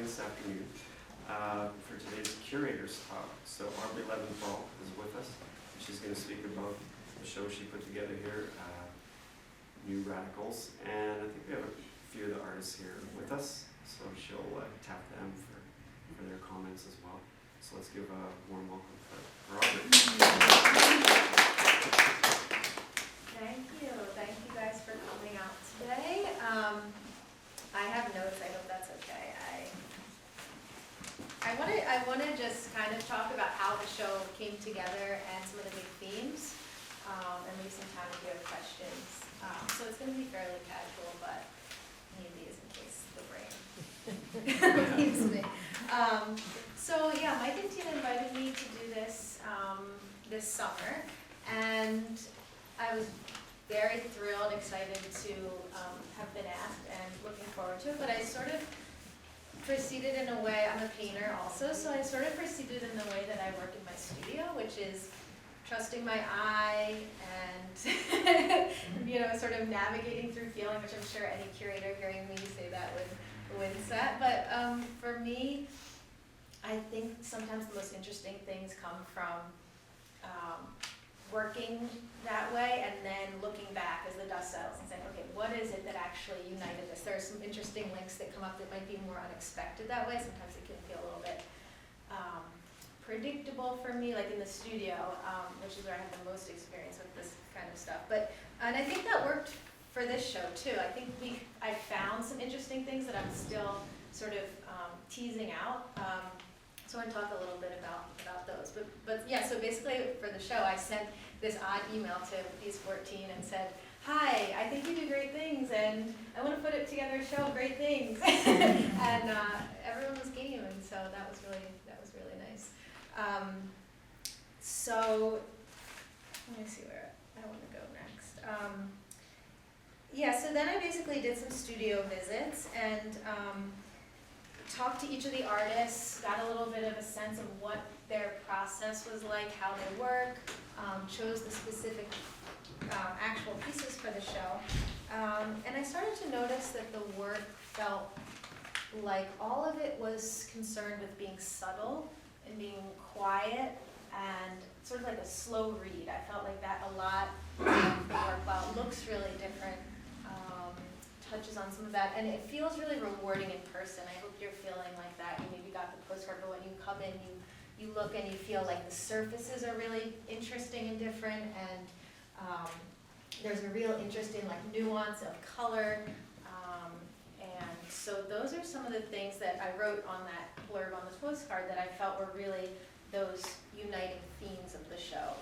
this afternoon for today's Curator's talk. So Aubrey Levinthal is with us. She's going to speak about the show she put together here, New Radicals. And I think we have a few of the artists here with us, so she'll tap them for their comments as well. So let's give a warm welcome for Aubrey. Thank you guys for coming out today. I have notes, I hope that's okay. I want to just kind of talk about how the show came together and some of the big themes, and leave some time if you have questions. So it's going to be fairly casual, but I need these in case the brain leaves me. So yeah, Mike and Tina invited me to do this this summer, and I was very thrilled, excited to have been asked, and looking forward to it. But I sort of proceeded in a way, I'm a painter also, so I sort of proceeded in the way that I work in my studio, which is trusting my eye and sort of navigating through feeling, which I'm sure any curator hearing me say that would wince at. But for me, I think sometimes the most interesting things come from working that way and then looking back as the dust settles and saying, okay, what is it that actually united us? There are some interesting links that come up that might be more unexpected that way. Sometimes it can feel a little bit predictable for me, like in the studio, which is where I have the most experience with this kind of stuff. And I think that worked for this show too. I think I found some interesting things that I'm still sort of teasing out. So I want to talk a little bit about those. But yeah, so basically for the show, I sent this odd email to these 14 and said, hi, I think you do great things, and I want to put it together a show of great things. And everyone was game, and so that was really nice. So let me see where I want to go next. Yeah, so then I basically did some studio visits and talked to each of the artists, got a little bit of a sense of what their process was like, how they work, chose the specific actual pieces for the show. And I started to notice that the work felt like all of it was concerned with being subtle and being quiet and sort of like a slow read. I felt like that a lot of the work, while it looks really different, touches on some of that, and it feels really rewarding in person. I hope you're feeling like that. You maybe got the postcard, but when you come in, you look and you feel like the surfaces are really interesting and different, and there's a real interest in like nuance of color, and so those are some of the things that I wrote on that blurb on the postcard that I felt were really those uniting themes of the show.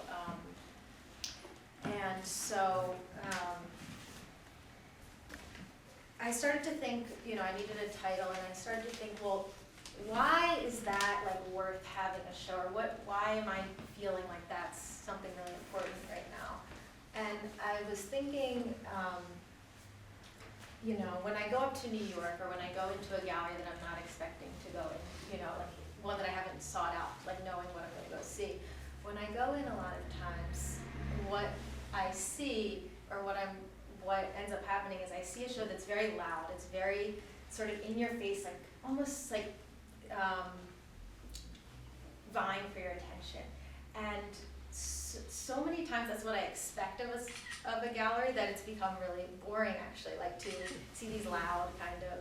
And so I started to think, I needed a title, and I started to think, well, why is that like worth having a show, or why am I feeling like that's something really important right now? And I was thinking, when I go up to New York, or when I go into a gallery that I'm not expecting to go in, like one that I haven't sought out, like knowing what I'm going to go see. When I go in, a lot of times, what I see, or what ends up happening is I see a show that's very loud. It's very sort of in your face, like almost like vying for your attention. And so many times that's what I expect of a gallery, that it's become really boring actually, like to see these loud kind of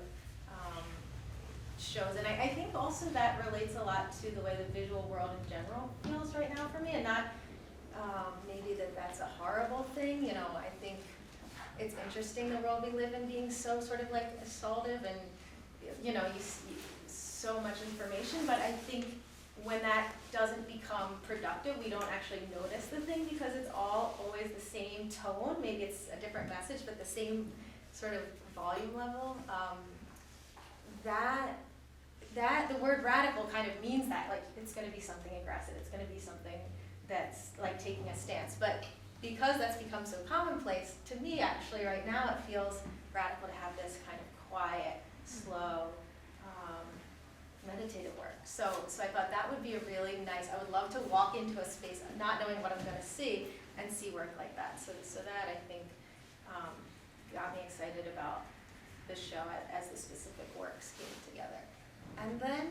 shows. And I think also that relates a lot to the way the visual world in general feels right now for me, and not maybe that's a horrible thing. I think it's interesting, the world we live in being so sort of like assaultive, and you see so much information, but I think when that doesn't become productive, we don't actually notice the thing, because it's all always the same tone. Maybe it's a different message, but the same sort of volume level. That the word radical kind of means that, like, it's going to be something aggressive. It's going to be something that's like taking a stance. But because that's become so commonplace, to me actually right now it feels radical to have this kind of quiet, slow, meditative work. So I thought that would be a really nice, I would love to walk into a space not knowing what I'm going to see and see work like that. So that I think got me excited about the show as the specific works came together. And then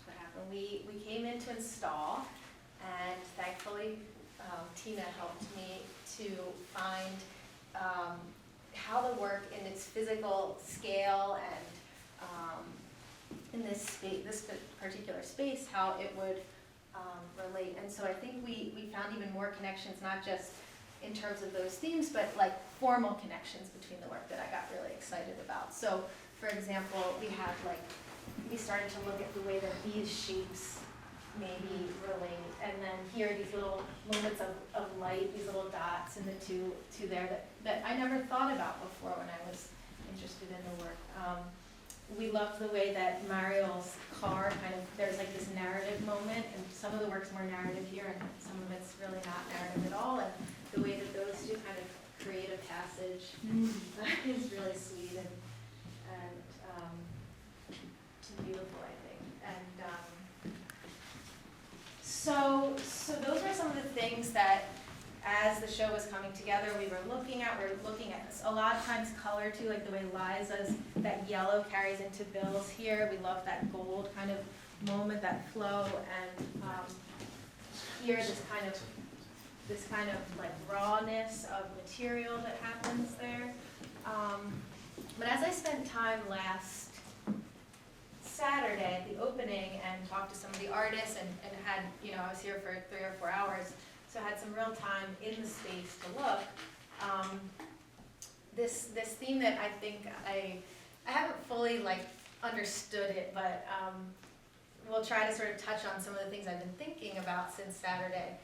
what happened? We came in to install, and thankfully Tina helped me to find how the work in its physical scale and in this space, this particular space, how it would relate. And so I think we found even more connections, not just in terms of those themes, but like formal connections between the work that I got really excited about. So, for example, we started to look at the way that these shapes maybe relate, and then here are these little moments of light, these little dots in the two there that I never thought about before when I was interested in the work. We love the way that Mariel's car there's like this narrative moment, and some of the work's more narrative here, and some of it's really not narrative at all, and the way that those two kind of create a passage is really sweet and beautiful, I think. And so those are some of the things that, as the show was coming together, we were looking at a lot of times color too, like the way Liza's, that yellow carries into Bill's here. We love that gold kind of moment, that flow, and here this kind of like rawness of material that happens there. But as I spent time last Saturday at the opening and talked to some of the artists and had, I was here for 3 or 4 hours, so I had some real time in the space to look. This theme that I think I haven't fully understood it, but we'll try to sort of touch on some of the things I've been thinking about since Saturday.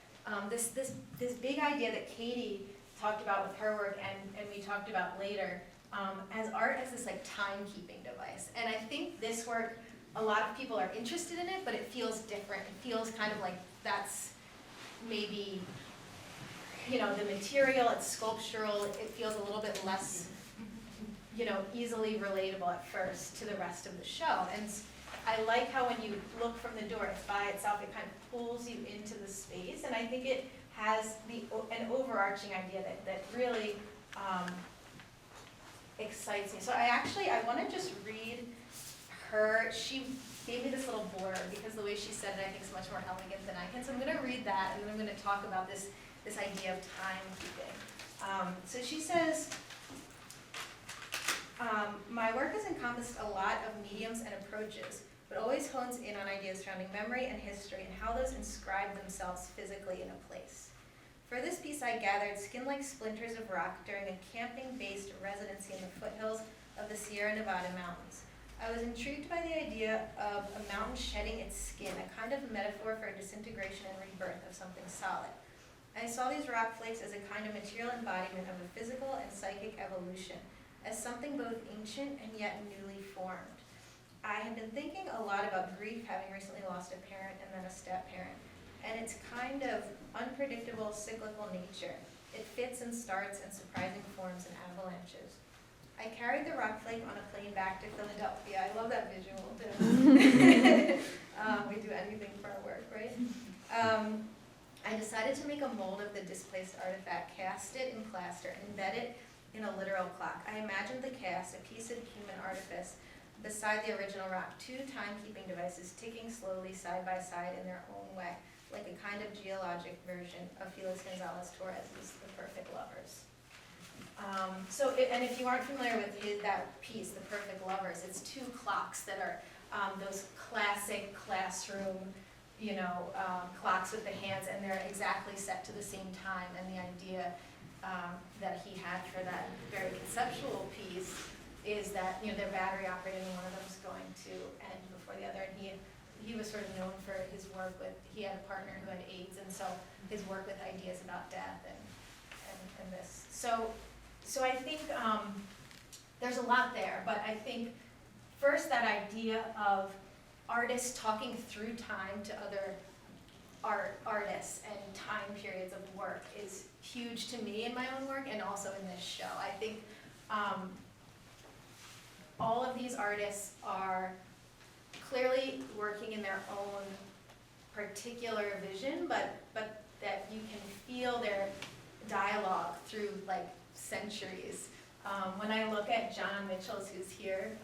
This big idea that Katie talked about with her work and we talked about later, as art as this timekeeping device. And I think this work, a lot of people are interested in it, but it feels different. It feels kind of like that's maybe, the material, it's sculptural, it feels a little bit less, easily relatable at first to the rest of the show. And I like how when you look from the door, it's by itself, it kind of pulls you into the space, and I think it has an overarching idea that really excites me. So I want to just read she gave me this little blurb because the way she said it I think is much more elegant than I can. So I'm going to read that, and then I'm going to talk about this idea of timekeeping. So she says, my work has encompassed a lot of mediums and approaches, but always hones in on ideas surrounding memory and history and how those inscribe themselves physically in a place. For this piece, I gathered skin-like splinters of rock during a camping-based residency in the foothills of the Sierra Nevada mountains. I was intrigued by the idea of a mountain shedding its skin, a kind of metaphor for disintegration and rebirth of something solid. I saw these rock flakes as a kind of material embodiment of a physical and psychic evolution, as something both ancient and yet newly formed. I have been thinking a lot about grief, having recently lost a parent and then a step-parent, and its kind of unpredictable, cyclical nature. It fits and starts in surprising forms and avalanches. I carried the rock flake on a plane back to Philadelphia. I love that visual, too. We do anything for our work, right? I decided to make a mold of the displaced artifact, cast it in plaster, and embed it in a literal clock. I imagined the cast, a piece of human artifice, beside the original rock, 2 timekeeping devices ticking slowly side by side in their own way, like a kind of geologic version of Felix Gonzalez Torres's The Perfect Lovers. And if you aren't familiar with that piece, The Perfect Lovers, it's 2 clocks that are those classic classroom, clocks with the hands, and they're exactly set to the same time. And the idea that he had for that very conceptual piece is that they're battery operated, and one of them is going to end before the other. And he was sort of known for his work with. He had a partner who had AIDS, and so his work with ideas about death and this. So I think there's a lot there, but I think first that idea of artists talking through time to other artists and time periods of work is huge to me in my own work and also in this show. I think all of these artists are clearly working in their own particular vision, but that you can feel their dialogue through centuries. When I look at John Mitchell's, who's here,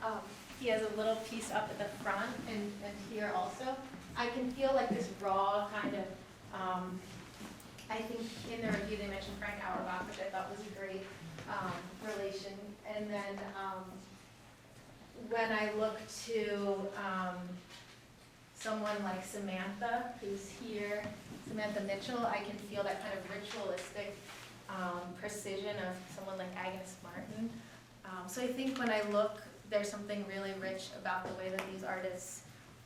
he has a little piece up at the front and here also. I can feel like this raw kind of, I think in the review they mentioned Frank Auerbach, which I thought was a great relation. And then when I look to someone like Samantha, who's here, Samantha Mitchell, I can feel that kind of ritualistic precision of someone like Agnes Martin. So I think when I look, there's something really rich about the way that these artists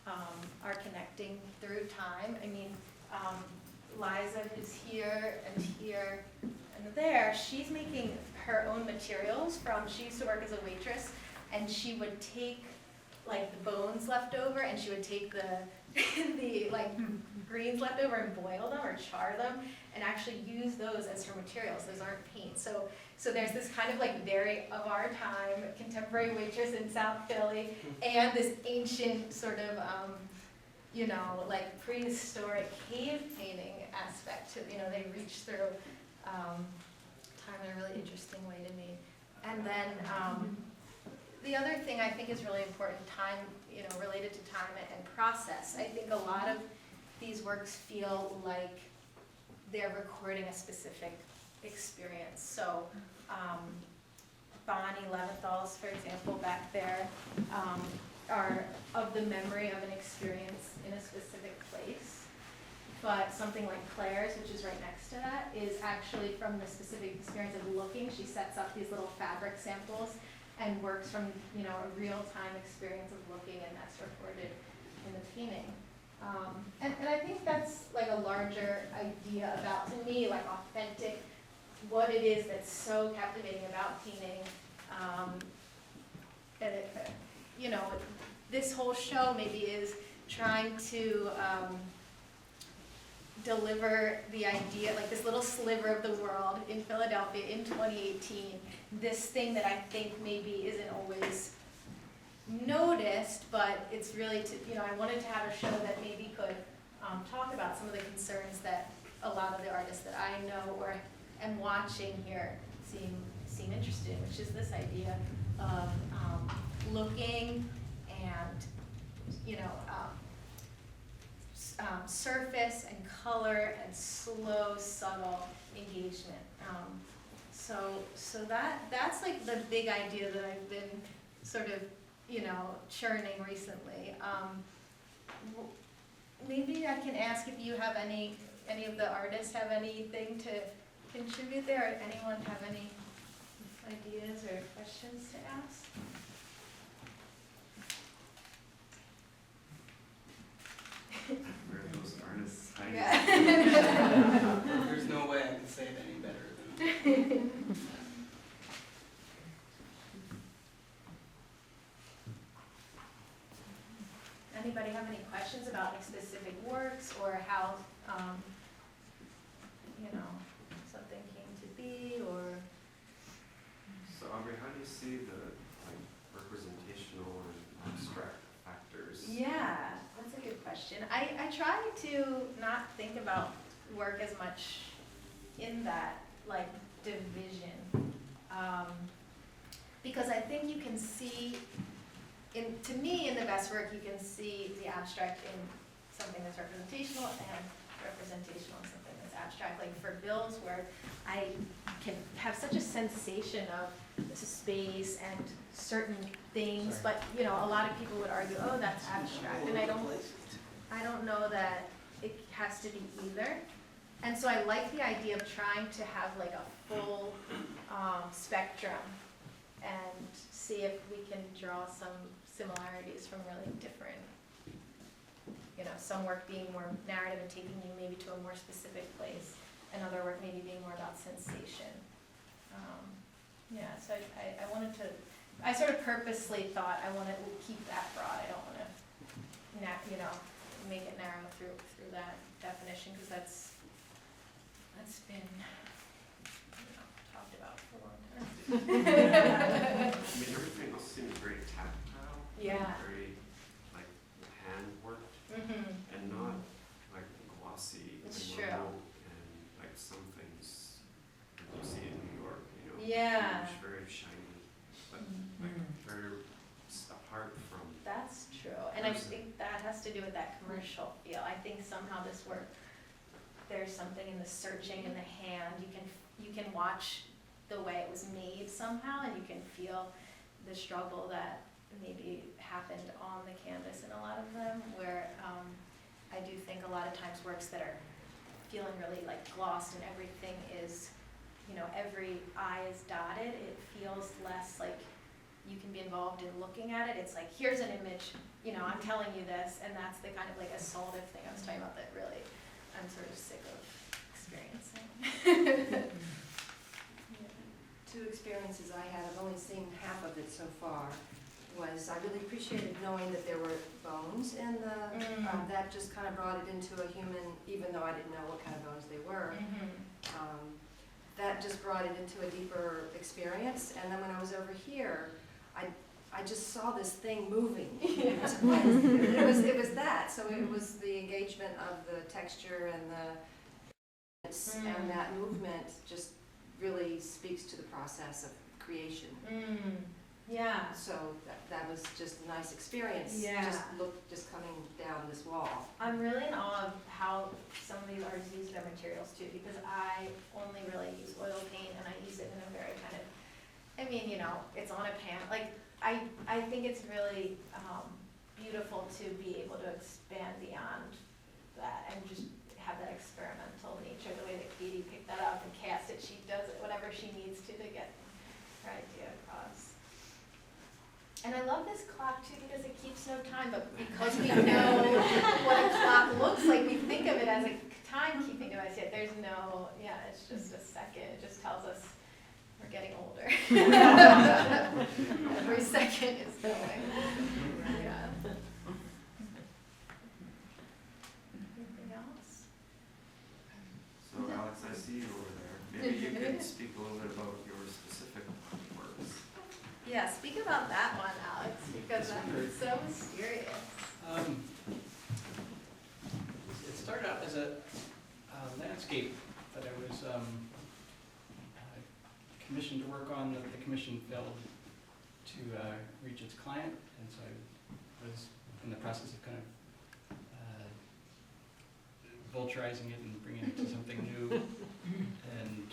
are connecting through time. I mean, Liza, who's here and here and there, she's making her own materials from, she used to work as a waitress, and she would take like the bones left over, and she would take the the like greens left over and boil them or char them, and actually use those as her materials. Those aren't paint. So there's this kind of like very of our time contemporary waitress in South Philly, and this ancient sort of you know, like prehistoric cave painting aspect to, you know, they reach through time in a really interesting way to me. And then the other thing I think is really important, time, you know, related to time and process. I think a lot of these works feel like they're recording a specific experience. So Bonnie Levinthal's, for example, back there, are of the memory of an experience in a specific place. But something like Claire's, which is right next to that, is actually from the specific experience of looking. She sets up these little fabric samples and works from, you know, a real-time experience of looking, and that's recorded in the painting. And I think that's like a larger idea about, to me, like authentic, what it is that's so captivating about painting. And it, you know, this whole show maybe is trying to deliver the idea, like this little sliver of the world in Philadelphia in 2018, this thing that I think maybe isn't always noticed, but it's really to, you know, I wanted to have a show that maybe could talk about some of the concerns that a lot of the artists that I know or am watching here seem interested in, which is this idea of looking and, you know, surface and color and slow, subtle engagement. So that's like the big idea that I've been sort of, you know, churning recently. Maybe I can ask if you have any of the artists have anything to contribute there, or anyone have any ideas or questions to ask? Where are those artists hiding? Yeah. There's no way I can say it any better than Anybody have any questions about any specific works or how, you know, something came to be, or? So Aubrey, how do you see the like representational and abstract factors? Yeah, that's a good question. I try to not think about work as much in that like division, because I think you can see, to me, in the best work, you can see the abstract in something that's representational and representational in something that's abstract. Like for Bill's work, I can have such a sensation of this is space and certain things, but you know, a lot of people would argue, oh, that's abstract, and I don't know that it has to be either. And so I like the idea of trying to have like a full spectrum and see if we can draw some similarities from really different, you know, some work being more narrative and taking you maybe to a more specific place, and other work maybe being more about sensation. Yeah, so I wanted to, I sort of purposely thought I want to keep that broad. I don't want to, you know, make it narrow through that definition, because that's been, you know, talked about for a long time. I mean, everything else seems very tactile. Yeah. Very like hand worked, and not like glossy. It's and true. remote, and like some things that you see in New York, you know. Yeah. Huge, very shiny, but like very heartfelt. commercial feel. I think somehow this work, there's something in the searching in the hand. You can watch the way it was made somehow, and you can feel the struggle that maybe happened on the canvas in a lot of them, where I do think a lot of times works that are feeling really like glossed and everything is, you know, every I is dotted, it feels less like you can be involved in looking at it. It's like, here's an image, you know, I'm telling you this, and that's the kind of like assaultive thing I was talking about that really I'm sort of sick of experiencing. Two experiences I had, I've only seen half of it so far, was I really appreciated knowing that there were bones in the, that just kind of brought it into a human, even though I didn't know what kind of bones they were. That just brought it into a deeper experience. And then when I was over here, I just saw this thing moving. It was that. So it was the engagement of the texture and and that movement just really speaks to the process of creation. Yeah. So that was just a nice experience. Yeah. Just coming down this wall. I'm really in awe of how some of these artists use their materials too, because I only really use oil paint, and I use it in a very kind of, I mean, you know, it's on a pan. Like, I think it's really beautiful to be able to expand beyond that and just have that experimental nature, the way that Katie picked that up and cast it. She does it whatever she needs to get her idea across. And I love this clock too, because it keeps no time, but because we know what a clock looks like, we think of it as a timekeeping device, yet there's no, it's just a second. It just tells us we're getting older. Every second is going. Yeah. Anything else? So Alex, I see you over there. Maybe you could speak a little bit about your specific works. Yeah, speak about that one, Alex, because that's so mysterious. It started out as a landscape that I was commissioned to work on. The commission failed to reach its client, and so I was in the process of kind of vulturizing it and bringing it to something new. And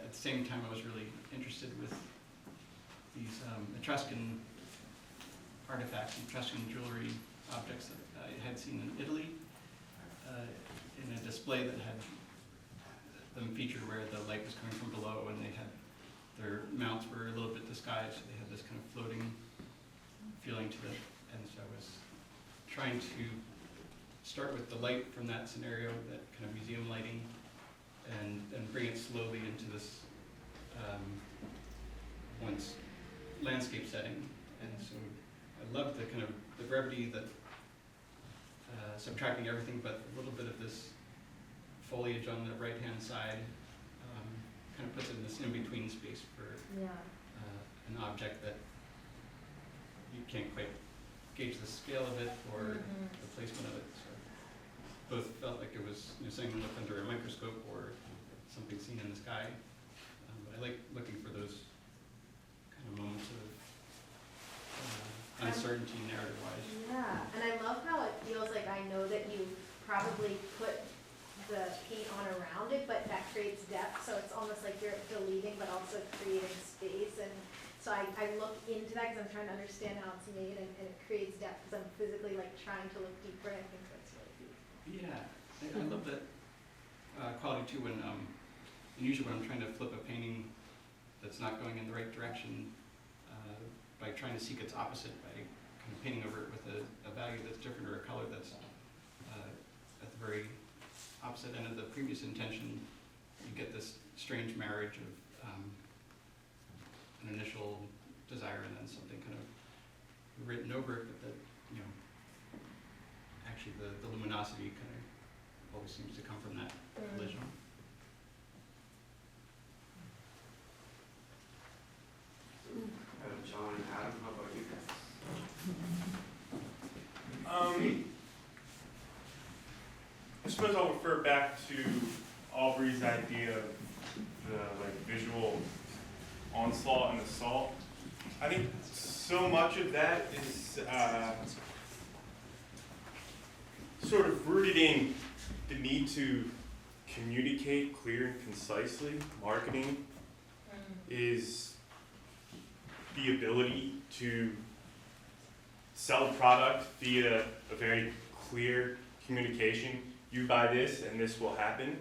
at the same time, I was really interested with these Etruscan artifacts, Etruscan jewelry objects that I had seen in Italy in a display that had them featured where the light was coming from below, and they had their mounts were a little bit disguised, so they had this kind of floating feeling to it. And so I was trying to start with the light from that scenario, that kind of museum lighting, and bring it slowly into this once landscape setting. And so I loved the kind of the brevity that subtracting everything but a little bit of this foliage on the right hand side kind of puts it in this in-between space for an object that you can't quite gauge the scale of it or the placement of it. So both felt like it was something looked under a microscope or something seen in the sky. But I like looking for those kind of moments of uncertainty narrative-wise. Yeah, and I love how it feels like I know that you probably put the paint on around it, but that creates depth, so it's almost like you're deleting but also creating space. And so I look into that because I'm trying to understand how it's made, and it creates depth because I'm physically like trying to look deeper, and I think that's really beautiful. Yeah, I love that quality too when usually when I'm trying to flip a painting that's not going in the right direction by trying to seek its opposite, by kind of painting over it with a value that's different or a color that's at the very opposite end of the previous intention, you get this strange marriage of an initial desire and then something kind of written over it, but that, actually the luminosity kind of always seems to come from that collision. John and Adam, how about you guys? I suppose I'll refer back to Aubrey's idea of the visual onslaught and assault. I think so much of that is sort of rooted in the need to communicate clear and concisely. Marketing is the ability to sell a product via a very clear communication. You buy this and this will happen.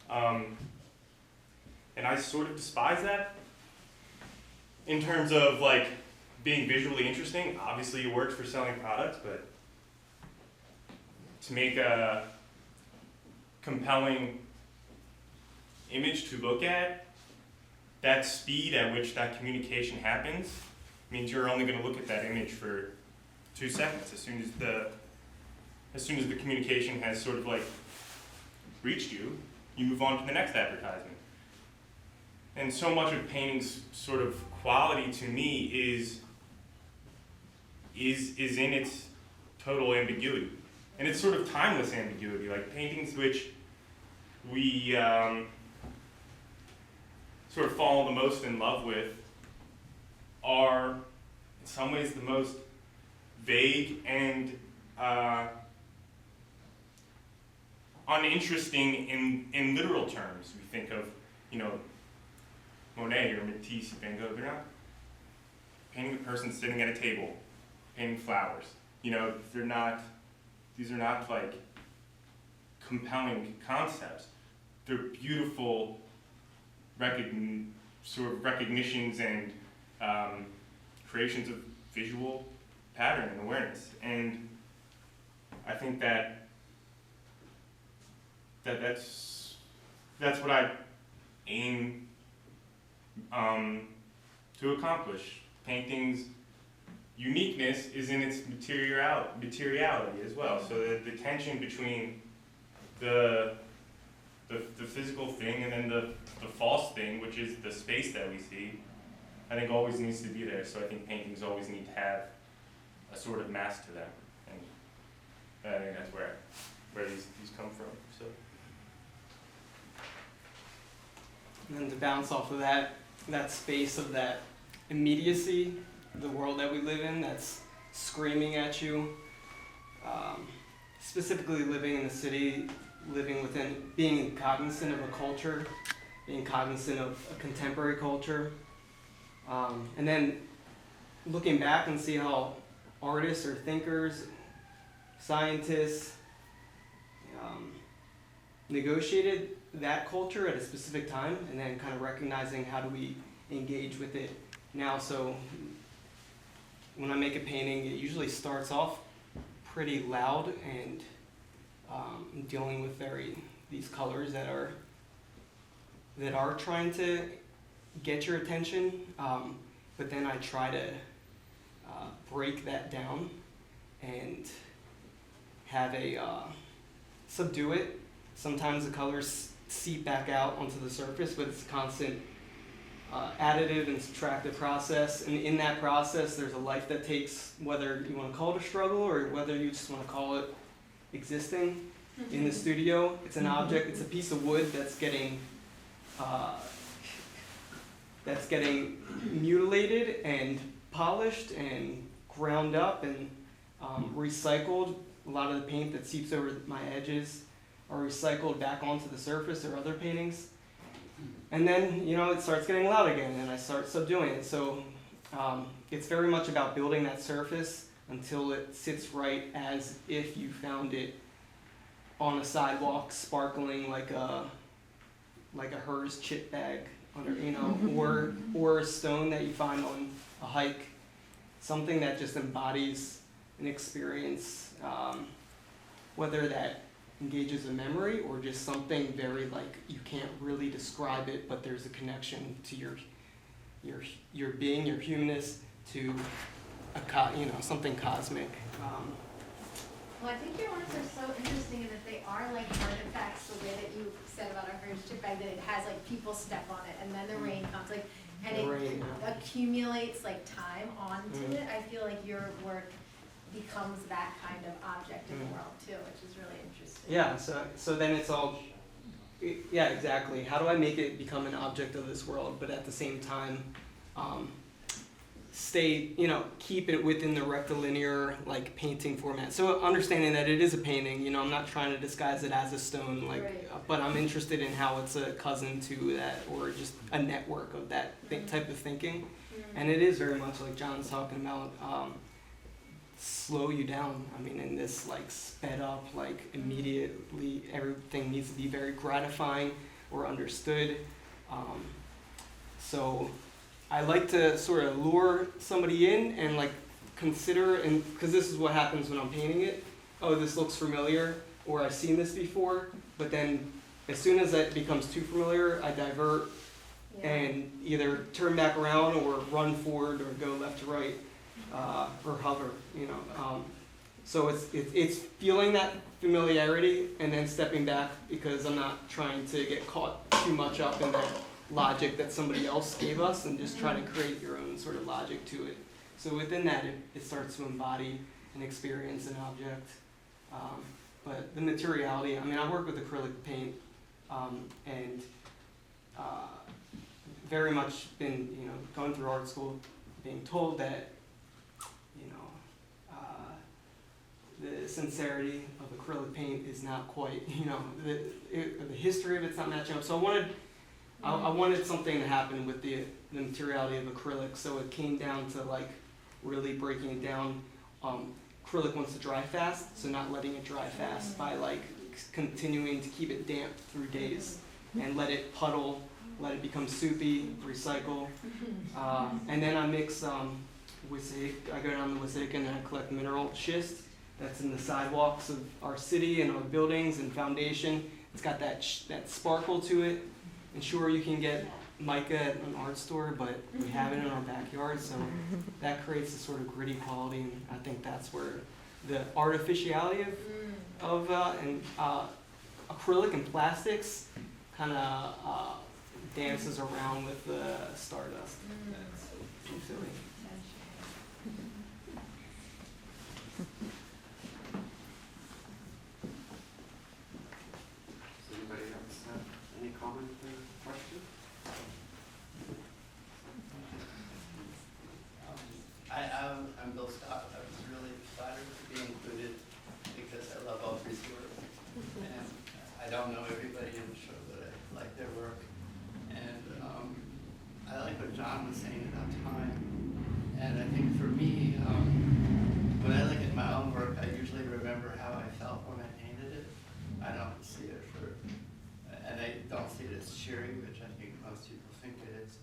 And I sort of despise that in terms of like being visually interesting. Obviously it works for selling products, but to make a compelling image to look at, that speed at which that communication happens means you're only going to look at that image for 2 seconds. As soon as the communication has sort of like reached you, you move on to the next advertisement. And so much of painting's sort of quality to me is in its total ambiguity. And it's sort of timeless ambiguity, like paintings which we sort of fall the most in love with are in some ways the most vague and uninteresting in literal terms. We think of, Monet or Matisse, Van Gogh, they're not painting a person sitting at a table, painting flowers. These are not like compelling concepts. They're beautiful recognitions and creations of visual pattern and awareness. And I think that's what I aim to accomplish. Painting's uniqueness is in its materiality as well. So the tension between the physical thing and then the false thing, which is the space that we see, I think always needs to be there. So I think paintings always need to have a sort of mask to them, and I think that's where these come from. So. And then to bounce off of that space of that immediacy, the world that we live in that's screaming at you, specifically living in the city, being cognizant of a culture, being cognizant of a contemporary culture, and then looking back and see how artists or thinkers, scientists negotiated that culture at a specific time, and then kind of recognizing how do we engage with it now. So when I make a painting, it usually starts off pretty loud and dealing with these colors that are trying to get your attention, but then I try to break that down and have subdue it. Sometimes the colors seep back out onto the surface, but it's a constant additive and subtractive process. And in that process, there's a life that takes, whether you want to call it a struggle or whether you just want to call it existing in the studio. It's an object, it's a piece of wood that's getting mutilated and polished and ground up and recycled. A lot of the paint that seeps over my edges are recycled back onto the surface or other paintings. And then, it starts getting loud again and I start subduing it. So it's very much about building that surface until it sits right as if you found it on a sidewalk sparkling like a Hers chip bag under, or a stone that you find on a hike. Something that just embodies an experience, whether that engages a memory or just something very you can't really describe it, but there's a connection to your being, your humanness, to something cosmic. Well, I think your works are so interesting in that they are like artifacts, the way that you said about a Hers chip bag, that it has people step on it and then the rain comes and it accumulates time onto it. I feel like your work becomes that kind of object in the world too, which is really interesting. Yeah, so then it's all, yeah, exactly. How do I make it become an object of this world, but at the same time keep it within the rectilinear like painting format. So understanding that it is a painting, I'm not trying to disguise it as a stone, Right. but I'm interested in how it's a cousin to that, or just a network of that type of thinking. And it is very much like John's talking about, slow you down. I mean, in this like sped up, like immediately everything needs to be very gratifying or understood. So I like to sort of lure somebody in and like consider, and because this is what happens when I'm painting it. Oh, this looks familiar, or I've seen this before. But then, as soon as that becomes too familiar, I divert and either turn back around or run forward or go left to right, or hover. So it's feeling that familiarity and then stepping back, because I'm not trying to get caught too much up in that logic that somebody else gave us, and just try to create your own sort of logic to it. So within that, it starts to embody and experience an object. But the materiality, I mean, I work with acrylic paint, and very much been, going through art school, being told that, the sincerity of acrylic paint is not quite, the history of it's not matching up. So I wanted something to happen with the materiality of acrylic, so it came down to like really breaking it down. Acrylic wants to dry fast, so not letting it dry fast by like continuing to keep it damp through days and let it puddle, let it become soupy, recycle. And then I mix I go down the Wissahickon and I collect mineral schist that's in the sidewalks of our city and our buildings and foundation. It's got that sparkle to it. And sure, you can get mica at an art store, but we have it in our backyard, so that creates a sort of gritty quality, and I think that's where the artificiality of acrylic and plastics kind of dances around with the stardust. That's too silly. Does anybody else have any comment or question? I'm Bill Scott. I was really flattered to be included because I love Aubrey's work. And I don't know everybody in the show, but I like their work. And I like what John was saying about time. And I think for me, when I look at my own work, I usually remember how I felt when I painted it. I don't see it and I don't see it as cheery, which I think most people think it is.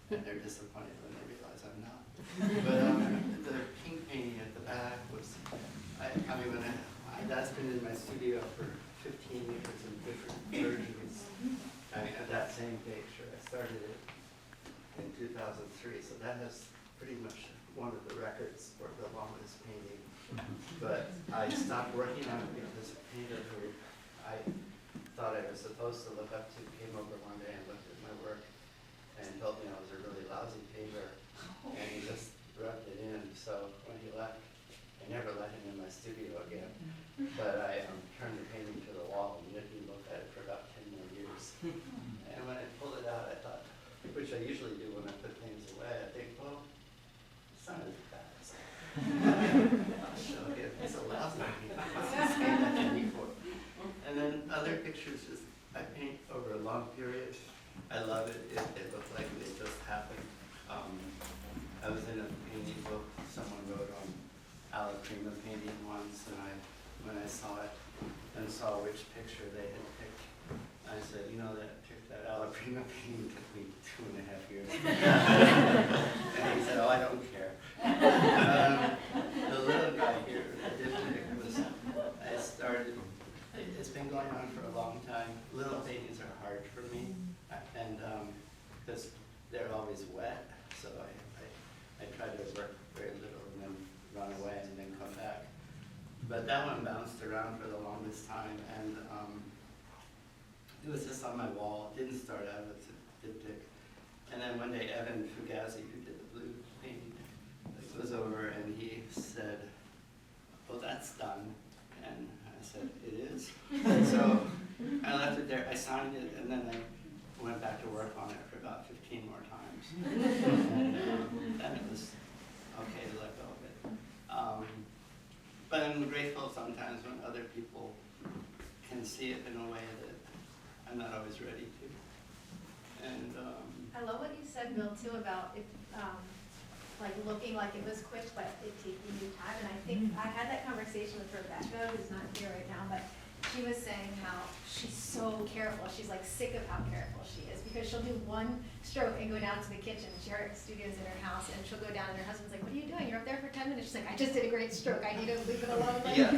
And they're disappointed when they realize I'm not. But the pink painting at the back was, that's been in my studio for 15 years in different versions. At that same picture, I started it in 2003, so that has pretty much one of the records for the longest painting. But I stopped working on it because a painter who I thought I was supposed to look up to came over one day and looked at my work and told me I was a really lousy painter, and he just rubbed it in. So when he left, I never let him in my studio again. But I turned the painting to the wall and didn't look at it for about 10 more years. And when I pulled it out, I thought, which I usually do when I put things away, I think, well, it's not as bad as I'll show you. It's a lousy painting. It's the same that I need for. And then other pictures, just I paint over a long period. I love it. It looked like it just happened. I was in a painting book someone wrote on Alacrima painting once, and when I saw it and saw which picture they had picked, I said, that Alacrima painting took me 2.5 years. And he said, oh, I don't care. The little guy here, the diptych, it's been going on for a long time. Little paintings are hard for me, and because they're always wet, so I try to work very little and then run away and then come back. But that one bounced around for the longest time, and it was just on my wall. It didn't start out as a diptych. And then one day, Evan Fugazi, who did the blue painting, was over and he said, "Oh, that's done." And I said, "It is." And so I left it there. I signed it, and then I went back to work on it for about 15 more times. And then it was okay to let go of it. But I'm grateful sometimes when other people can see it in a way that I'm not always ready to. And I love what you said, Bill, too, about it, like looking like it was quick, but it taking you time. And I think I had that conversation with Rebecca, who's not here right now, but she was saying how she's so careful. She's like sick of how careful she is because she'll do one stroke and go down to the kitchen. Her studio's in her house, and she'll go down, and her husband's like, "What are you doing? You're up there for 10 minutes." She's like, "I just did a great stroke. I need to leave it alone." Like, yeah,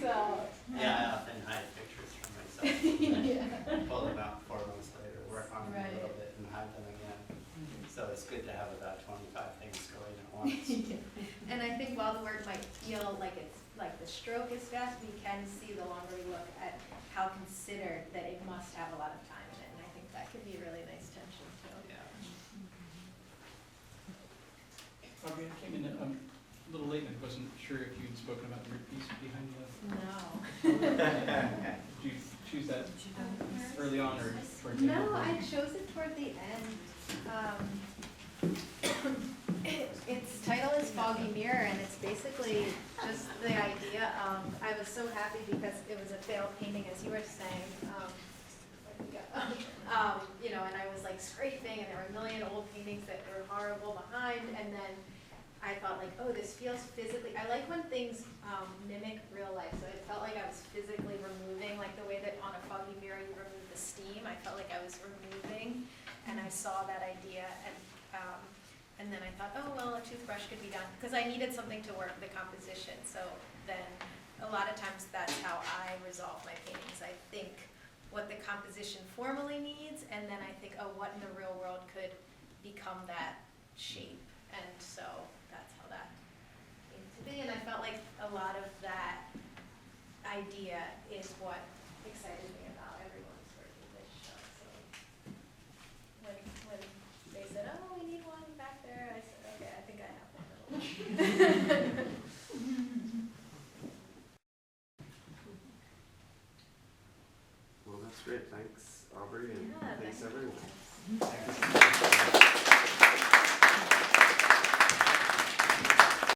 so. yeah, I often hide pictures from myself. Yeah. Pull them out 4 months later, work on them Right. a little bit, and hide them again. So it's good to have about 25 things going at once. And I think while the work might feel like it's like the stroke is fast, we can see the longer we look at how considered that it must have a lot of time in it. And I think that could be a really nice tension too. Yeah. Aubrey, I came in a little late and I wasn't sure if you'd spoken about your piece behind the. No. Did you choose that early on or towards the end? No, I chose it toward the end. Its title is Foggy Mirror, and it's basically just the idea. I was so happy because it was a failed painting, as you were saying. Where'd we go? You know, and I was like scraping, and there were a million old paintings that were horrible behind, and then I thought like, oh, this feels physically, I like when things mimic real life, so it felt like I was physically removing, like the way that on a foggy mirror you remove the steam, I felt like I was removing, and I saw that idea, and then I thought, oh, well, a toothbrush could be done, because I needed something to work the composition, so then a lot of times that's how I resolve my paintings. I think what the composition formally needs, and then I think, oh, what in the real world could become that shape, and so that's how that came to be, and I felt like a lot of that idea is what excited me about everyone's work in this show. So when they said, oh, we need one back there, I said, okay, I think I have one. Well, that's great. Thanks, Aubrey, and Yeah, thanks thank everyone. you. Thanks.